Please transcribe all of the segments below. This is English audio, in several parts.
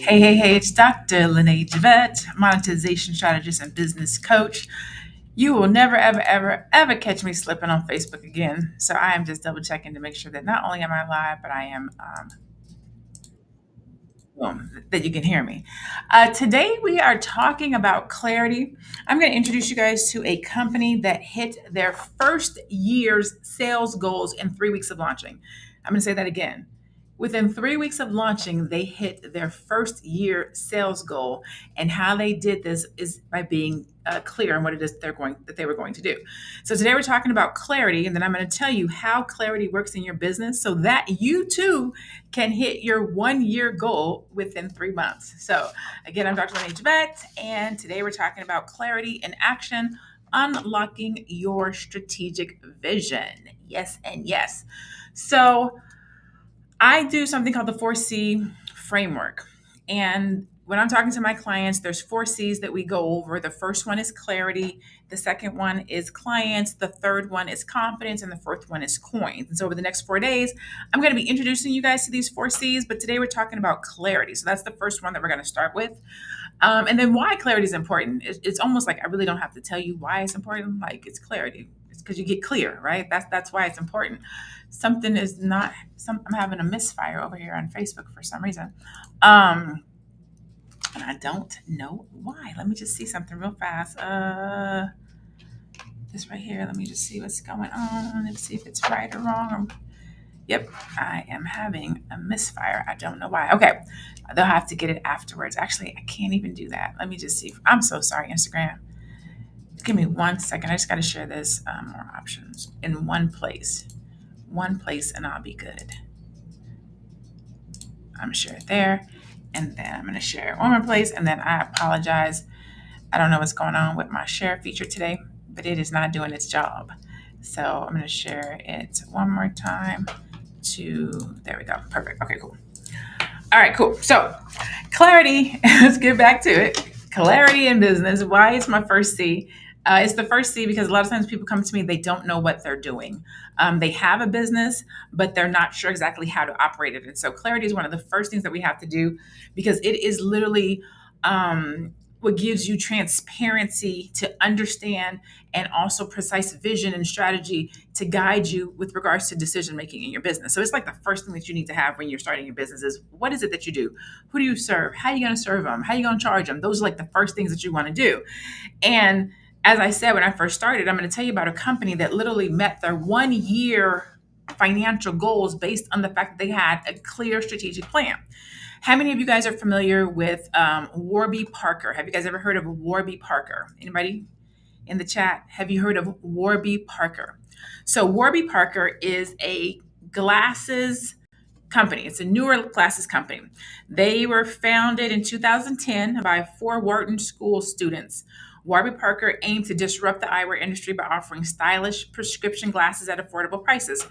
Hey, it's Dr. Lene Javette, monetization strategist and business coach. You will never, ever catch me slipping on Facebook again. So I am just double checking to make sure that not only am I live, but I am that you can hear me. Today we are talking about clarity. I'm going to introduce you guys to a company that hit their first year's sales goals in 3 weeks of launching. I'm going to say that again. Within 3 weeks of launching, they hit their first year sales goal, and how they did this is by being clear on what it is that they were going to do. So today we're talking about clarity, and then I'm going to tell you how clarity works in your business, so that you too can hit your 1 year goal within 3 months. So again, I'm Dr. Lene Javette, and today we're talking about clarity in action, unlocking your strategic vision. Yes, and yes. So I do something called the 4C framework. And when I'm talking to my clients, there's 4C's that we go over. The first one is clarity. The second one is clients. The third one is confidence. And the fourth one is coins. And so over the next 4 days, I'm going to be introducing you guys to these 4C's. But today we're talking about clarity. So that's the first one that we're going to start with. And then why clarity is important. It's almost like I really don't have to tell you why it's important. Like, it's clarity. It's because you get clear, right? That's why it's important. Something is not. I'm having a misfire over here on Facebook for some reason, and I don't know why. Let me just see something real fast. This right here. Let me just see what's going on. Let's see if it's right or wrong. Yep, I am having a misfire. I don't know why. Okay, they'll have to get it afterwards. Actually, I can't even do that. Let me just see. I'm so sorry, Instagram. Give me 1 second. I just got to share this. More options in one place, and I'll be good. I'm gonna share it there, and then I'm gonna share it one more place, and then I apologize. I don't know what's going on with my share feature today, but it is not doing its job. So I'm gonna share it one more time there we go. Perfect. Okay, cool. All right, cool. So clarity, let's get back to it. Clarity in business. Why it's my first C? It's the first C because a lot of times people come to me, they don't know what they're doing. They have a business, but they're not sure exactly how to operate it. And so clarity is one of the first things that we have to do, because it is literally what gives you transparency to understand, and also precise vision and strategy to guide you with regards to decision making in your business. So it's like the first thing that you need to have when you're starting your business is, what is it that you do? Who do you serve? How are you going to serve them? How are you going to charge them? Those are like the first things that you want to do. And as I said, when I first started, I'm going to tell you about a company that literally met their 1 year financial goals based on the fact that they had a clear strategic plan. How many of you guys are familiar with Warby Parker? Have you guys ever heard of Warby Parker? Anybody in the chat? Have you heard of Warby Parker? So Warby Parker is a glasses company. It's a newer glasses company. They were founded in 2010 by four Wharton School students. Warby Parker aimed to disrupt the eyewear industry by offering stylish prescription glasses at affordable prices.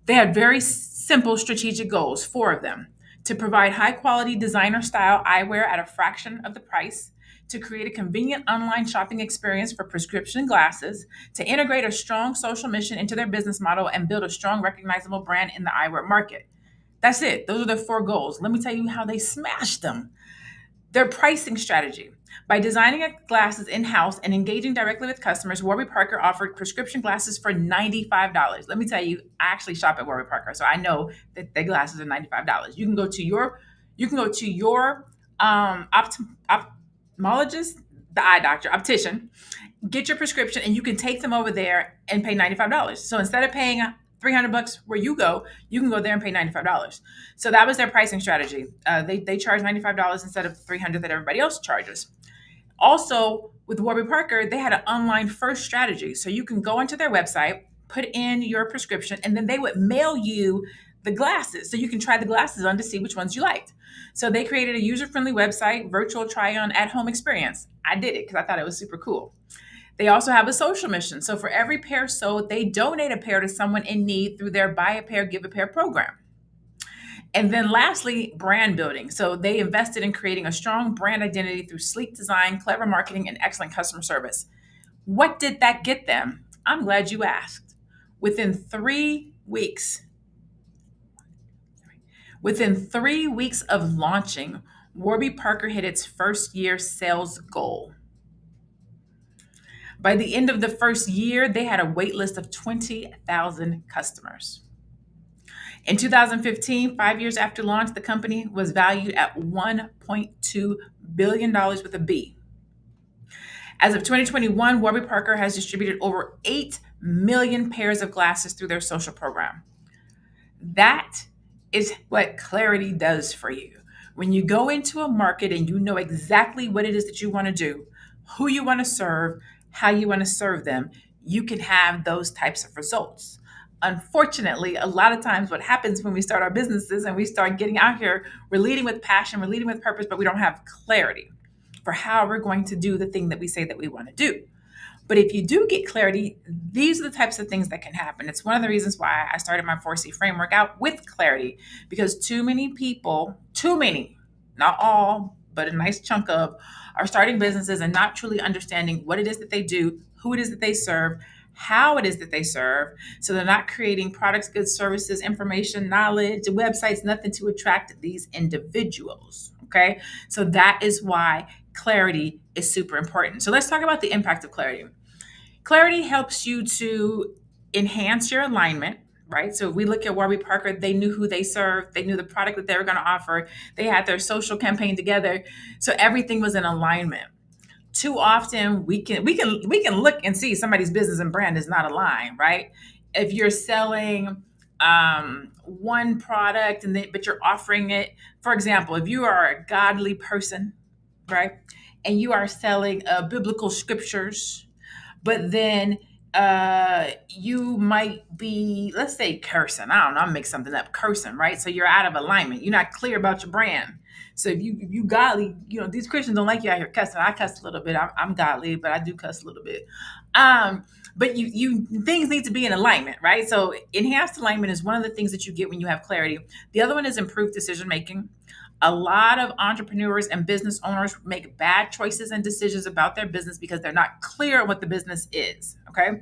They had very simple strategic goals, four of them: to provide high quality designer style eyewear at a fraction of the price, to create a convenient online shopping experience for prescription glasses, to integrate a strong social mission into their business model, and build a strong, recognizable brand in the eyewear market. That's it. Those are the four goals. Let me tell you how they smashed them. Their pricing strategy. By designing glasses in-house and engaging directly with customers, Warby Parker offered prescription glasses for $95. Let me tell you, I actually shop at Warby Parker, so I know that their glasses are $95. You can go to your ophthalmologist, the eye doctor, optician, get your prescription, and you can take them over there and pay $95. So instead of paying $300 where you can go there and pay $95. So that was their pricing strategy. They charge $95 instead of $300 that everybody else charges. Also, with Warby Parker, they had an online first strategy. So you can go onto their website, put in your prescription, and then they would mail you the glasses. So you can try the glasses on to see which ones you liked. So they created a user-friendly website, virtual try-on at-home experience. I did it because I thought it was super cool. They also have a social mission. So for every pair sold, they donate a pair to someone in need through their Buy a Pair, Give a Pair program. And then lastly, brand building. So they invested in creating a strong brand identity through sleek design, clever marketing, and excellent customer service. What did that get them? I'm glad you asked. Within 3 weeks, of launching, Warby Parker hit its first year sales goal. By the end of the first year, they had a wait list of 20,000 customers. In 2015, 5 years after launch, the company was valued at $1.2 billion dollars with a B. As of 2021, Warby Parker has distributed over 8 million pairs of glasses through their social program. That is what clarity does for you. When you go into a market and you know exactly what it is that you want to do, who you want to serve, how you want to serve them, you can have those types of results. Unfortunately, a lot of times what happens when we start our businesses and we start getting out here, we're leading with passion, we're leading with purpose, but we don't have clarity for how we're going to do the thing that we say that we want to do. But if you do get clarity, these are the types of things that can happen. It's one of the reasons why I started my 4C framework out with clarity, because too many people, too many, not all, but a nice chunk of, are starting businesses and not truly understanding what it is that they do, who it is that they serve, how it is that they serve. So they're not creating products, goods, services, information, knowledge, websites, nothing to attract these individuals. Okay. So that is why clarity is super important. So let's talk about the impact of clarity. Clarity helps you to enhance your alignment, right? So if we look at Warby Parker, they knew who they served, they knew the product that they were going to offer, they had their social campaign together, so everything was in alignment. Too often we can look and see somebody's business and brand is not aligned, right? If you're selling one product but you're offering it, for example, if you are a godly person, right, and you are selling biblical scriptures, but then you might be, let's say, cursing. I don't know, I'll make something up, cursing, right? So you're out of alignment. You're not clear about your brand. So if you godly, these Christians don't like you out here cussing. I cuss a little bit. I'm godly, but I do cuss a little bit. But you things need to be in alignment, right? So enhanced alignment is one of the things that you get when you have clarity. The other one is improved decision making. A lot of entrepreneurs and business owners make bad choices and decisions about their business because they're not clear on what the business is. Okay.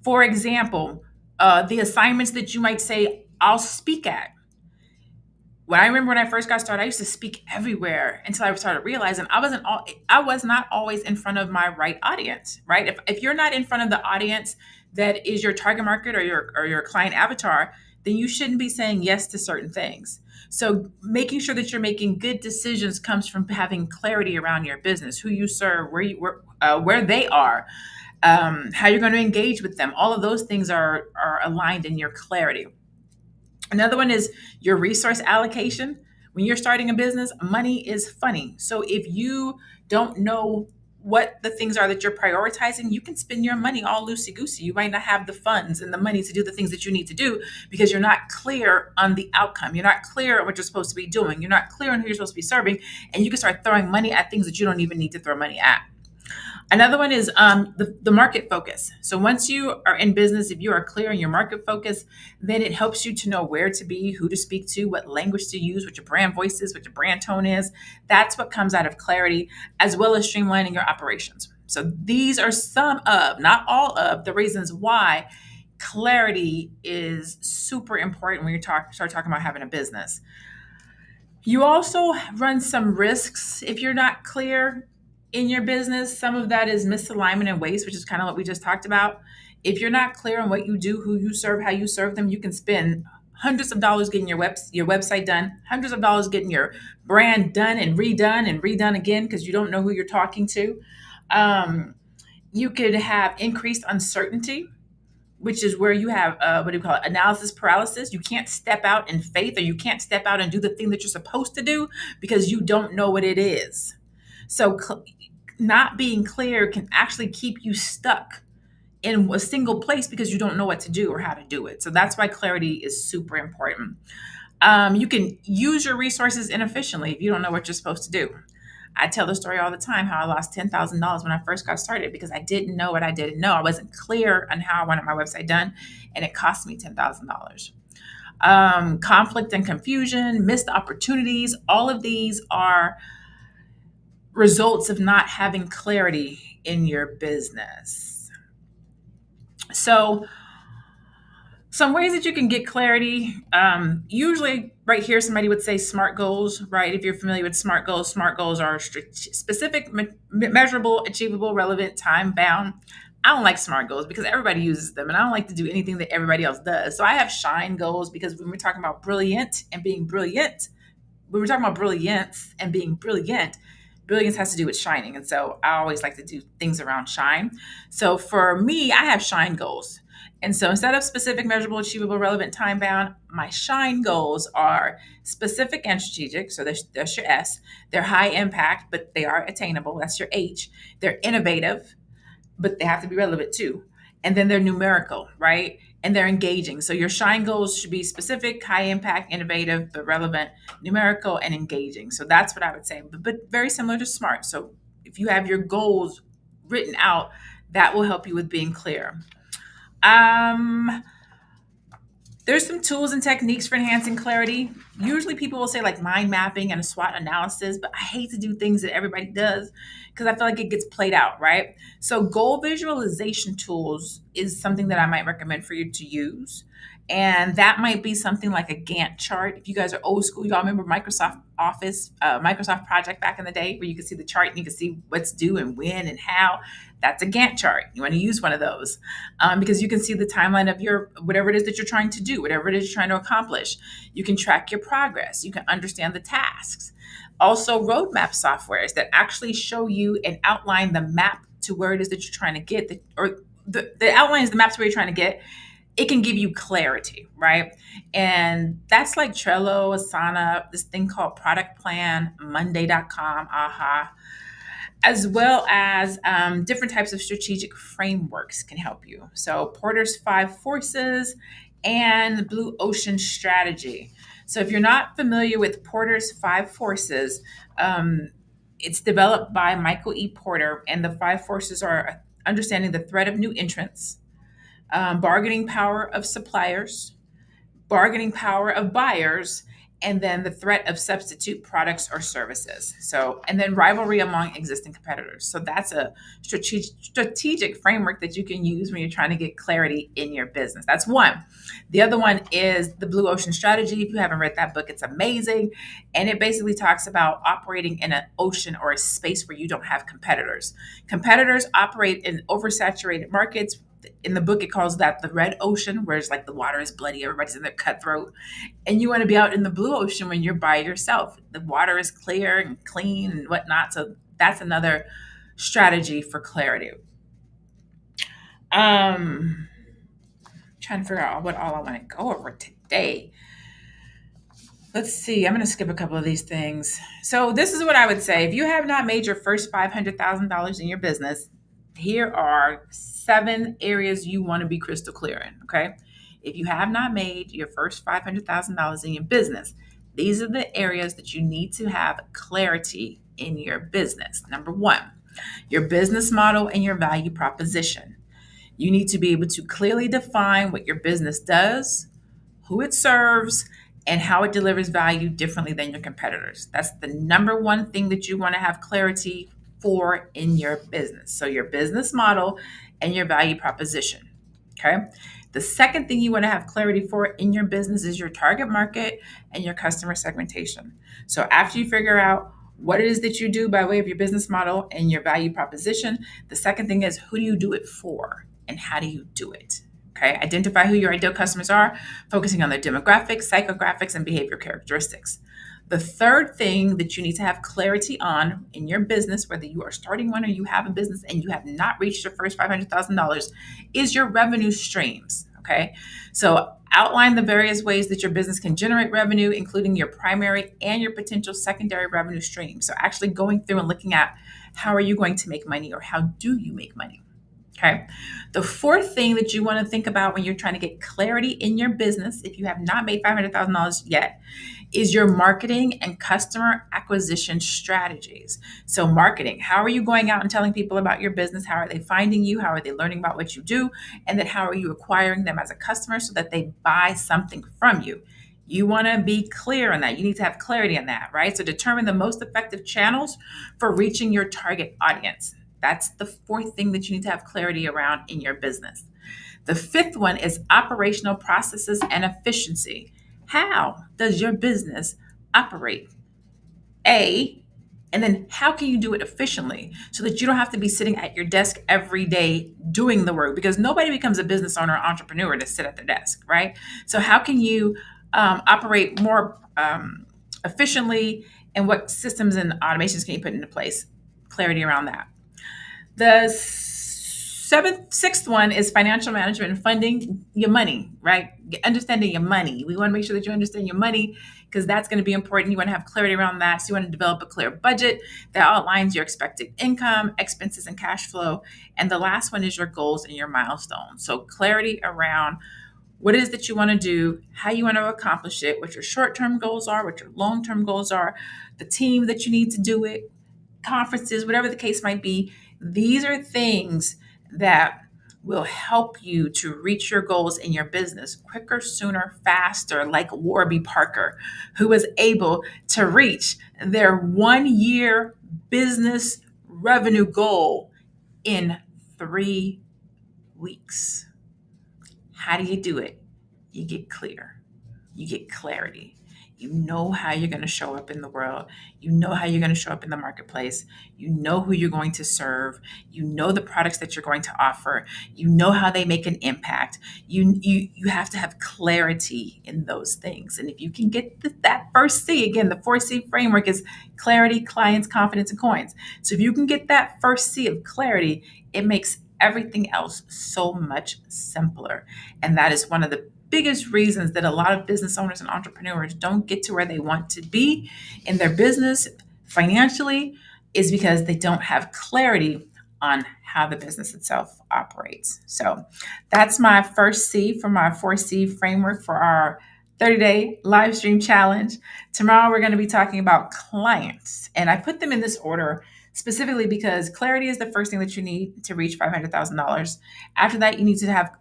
For example, the assignments that you might say, I'll speak at. When I remember when I first got started, I used to speak everywhere until I started realizing I was not always in front of my right audience, right? If you're not in front of the audience that is your target market or your client avatar, then you shouldn't be saying yes to certain things. So making sure that you're making good decisions comes from having clarity around your business, who you serve, where they are, how you're going to engage with them. All of those things are aligned in your clarity. Another one is your resource allocation. When you're starting a business, money is funny. So if you don't know what the things are that you're prioritizing, you can spend your money all loosey goosey. You might not have the funds and the money to do the things that you need to do because you're not clear on the outcome. You're not clear on what you're supposed to be doing. You're not clear on who you're supposed to be serving. And you can start throwing money at things that you don't even need to throw money at. Another one is the market focus. So once you are in business, if you are clear on your market focus, then it helps you to know where to be, who to speak to, what language to use, what your brand voice is, what your brand tone is. That's what comes out of clarity, as well as streamlining your operations. So these are some of, not all of, the reasons why clarity is super important when you start talking about having a business. You also run some risks if you're not clear in your business. Some of that is misalignment and waste, which is kind of what we just talked about. If you're not clear on what you do, who you serve, how you serve them, you can spend hundreds of dollars getting your website done, hundreds of dollars getting your brand done and redone again because you don't know who you're talking to. You could have increased uncertainty, which is where you have what do you call it, analysis paralysis. You can't step out in faith, or you can't step out and do the thing that you're supposed to do because you don't know what it is. So not being clear can actually keep you stuck in a single place because you don't know what to do or how to do it. So that's why clarity is super important. You can use your resources inefficiently if you don't know what you're supposed to do. I tell the story all the time how I lost $10,000 when I first got started because I didn't know what I didn't know. I wasn't clear on how I wanted my website done, and it cost me $10,000. Conflict and confusion, missed opportunities, all of these are results of not having clarity in your business. So Some ways that you can get clarity. Usually, right here, somebody would say SMART goals, right? If you're familiar with SMART goals are specific, measurable, achievable, relevant, time bound. I don't like SMART goals because everybody uses them, and I don't like to do anything that everybody else does. So I have SHINE goals because when we're talking about brilliant and being brilliant, we were talking about brilliance and being brilliant. Brilliance has to do with shining. And so I always like to do things around shine. So for me, I have shine goals. And so instead of specific, measurable, achievable, relevant, time bound, my shine goals are specific and strategic. So that's your S. They're high impact, but they are attainable. That's your H. They're innovative, but they have to be relevant too. And then they're numerical, right? And they're engaging. So your shine goals should be specific, high impact, innovative, but relevant, numerical, and engaging. So that's what I would say, but very similar to SMART. So if you have your goals written out, that will help you with being clear. Um, there's some tools and techniques for enhancing clarity. Usually people will say like mind mapping and a SWOT analysis, but I hate to do things that everybody does because I feel like it gets played out, right? So goal visualization tools is something that I might recommend for you to use. And that might be something like a Gantt chart. If you guys are old school, y'all remember Microsoft Office, Microsoft Project back in the day where you could see the chart and you could see what's due and when and how. That's a Gantt chart. You want to use one of those because you can see the timeline of your whatever it is that you're trying to do, whatever it is you're trying to accomplish. You can track your progress. You can understand the tasks. Also, roadmap softwares that actually show you and outline the map to where it is that you're trying to get, the outline is the map to where you're trying to get. It can give you clarity, right? And that's like Trello, Asana, this thing called Product Plan, Monday.com, AHA, as well as different types of strategic frameworks can help you. So Porter's Five Forces and the Blue Ocean Strategy. So if you're not familiar with Porter's Five Forces, it's developed by Michael E. Porter, and the five forces are understanding the threat of new entrants, bargaining power of suppliers, bargaining power of buyers, and then the threat of substitute products or services. So, and then rivalry among existing competitors. So that's a strategic framework that you can use when you're trying to get clarity in your business. That's one. The other one is the Blue Ocean Strategy. If you haven't read that book, it's amazing. And it basically talks about operating in an ocean or a space where you don't have competitors. Competitors operate in oversaturated markets. In the book, it calls that the red ocean, where it's like the water is bloody, everybody's in their cutthroat. And you want to be out in the blue ocean when you're by yourself. The water is clear and clean and whatnot. So that's another strategy for clarity. Trying to figure out what all I want to go over today. Let's see. I'm going to skip a couple of these things. So this is what I would say. If you have not made your first $500,000 in your business, here are 7 areas you want to be crystal clear in. Okay. If you have not made your first $500,000 in your business, these are the areas that you need to have clarity in your business. Number 1, your business model and your value proposition. You need to be able to clearly define what your business does, who it serves, and how it delivers value differently than your competitors. That's the number one thing that you want to have clarity for in your business. So your business model and your value proposition. Okay. The second thing you want to have clarity for in your business is your target market and your customer segmentation. So after you figure out what it is that you do by way of your business model and your value proposition, the second thing is who do you do it for and how do you do it? Okay. Identify who your ideal customers are, focusing on their demographics, psychographics, and behavior characteristics. The third thing that you need to have clarity on in your business, whether you are starting one or you have a business and you have not reached your first $500,000, is your revenue streams. Okay. So outline the various ways that your business can generate revenue, including your primary and your potential secondary revenue streams. So actually going through and looking at how are you going to make money or how do you make money? Okay. The fourth thing that you want to think about when you're trying to get clarity in your business, if you have not made $500,000 yet, is your marketing and customer acquisition strategies. So marketing, how are you going out and telling people about your business? How are they finding you? How are they learning about what you do? And then how are you acquiring them as a customer so that they buy something from you? You want to be clear on that. You need to have clarity on that, right? So determine the most effective channels for reaching your target audience. That's the fourth thing that you need to have clarity around in your business. The fifth one is operational processes and efficiency. How does your business operate? A, and then how can you do it efficiently so that you don't have to be sitting at your desk every day doing the work? Because nobody becomes a business owner or entrepreneur to sit at their desk, right? So, how can you operate more efficiently, and what systems and automations can you put into place? Clarity around that. The sixth one is financial management and funding your money, right? Understanding your money. We want to make sure that you understand your money because that's going to be important. You want to have clarity around that. So you want to develop a clear budget that outlines your expected income, expenses, and cash flow. And the last one is your goals and your milestones. So clarity around what it is that you want to do, how you want to accomplish it, what your short-term goals are, what your long-term goals are, the team that you need to do it, conferences, whatever the case might be. These are things that will help you to reach your goals in your business quicker, sooner, faster, like Warby Parker, who was able to reach their 1 year business revenue goal in 3 weeks. How do you do it? You get clear. You get clarity. You know how you're going to show up in the world. You know how you're going to show up in the marketplace. You know who you're going to serve. You know the products that you're going to offer. You know how they make an impact. You have to have clarity in those things. And if you can get that first C, again, the 4C framework is clarity, clients, confidence, and coins. So if you can get that first C of clarity, it makes everything else so much simpler. And that is one of the biggest reasons that a lot of business owners and entrepreneurs don't get to where they want to be in their business financially is because they don't have clarity on how the business itself operates. So that's my first C for my 4C framework for our 30-day live stream challenge. Tomorrow we're going to be talking about clients, and I put them in this order specifically because clarity is the first thing that you need to reach $500,000. After that, you need to have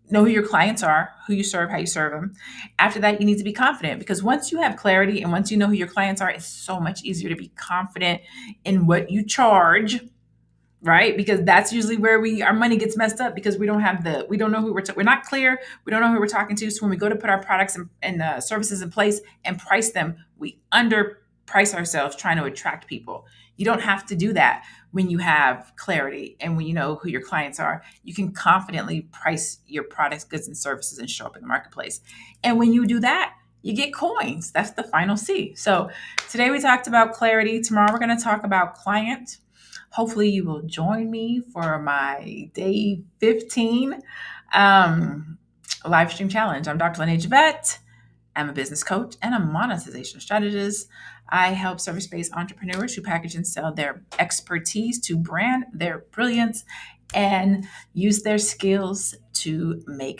know who your clients are, who you serve, how you serve them. After that, you need to be confident because once you have clarity and once you know who your clients are, it's so much easier to be confident in what you charge, right? Because that's usually where our money gets messed up because we don't know who we're not clear. We don't know who we're talking to. So when we go to put our products and services in place and price them, we underprice ourselves trying to attract people. You don't have to do that when you have clarity and when you know who your clients are. You can confidently price your products, goods, and services and show up in the marketplace. And when you do that, you get coins. That's the final C. So today we talked about clarity. Tomorrow we're going to talk about client. Hopefully you will join me for my day 15 live stream challenge. I'm Dr. Lene Javette. I'm a business coach and a monetization strategist. I help service-based entrepreneurs who package and sell their expertise to brand their brilliance and use their skills to make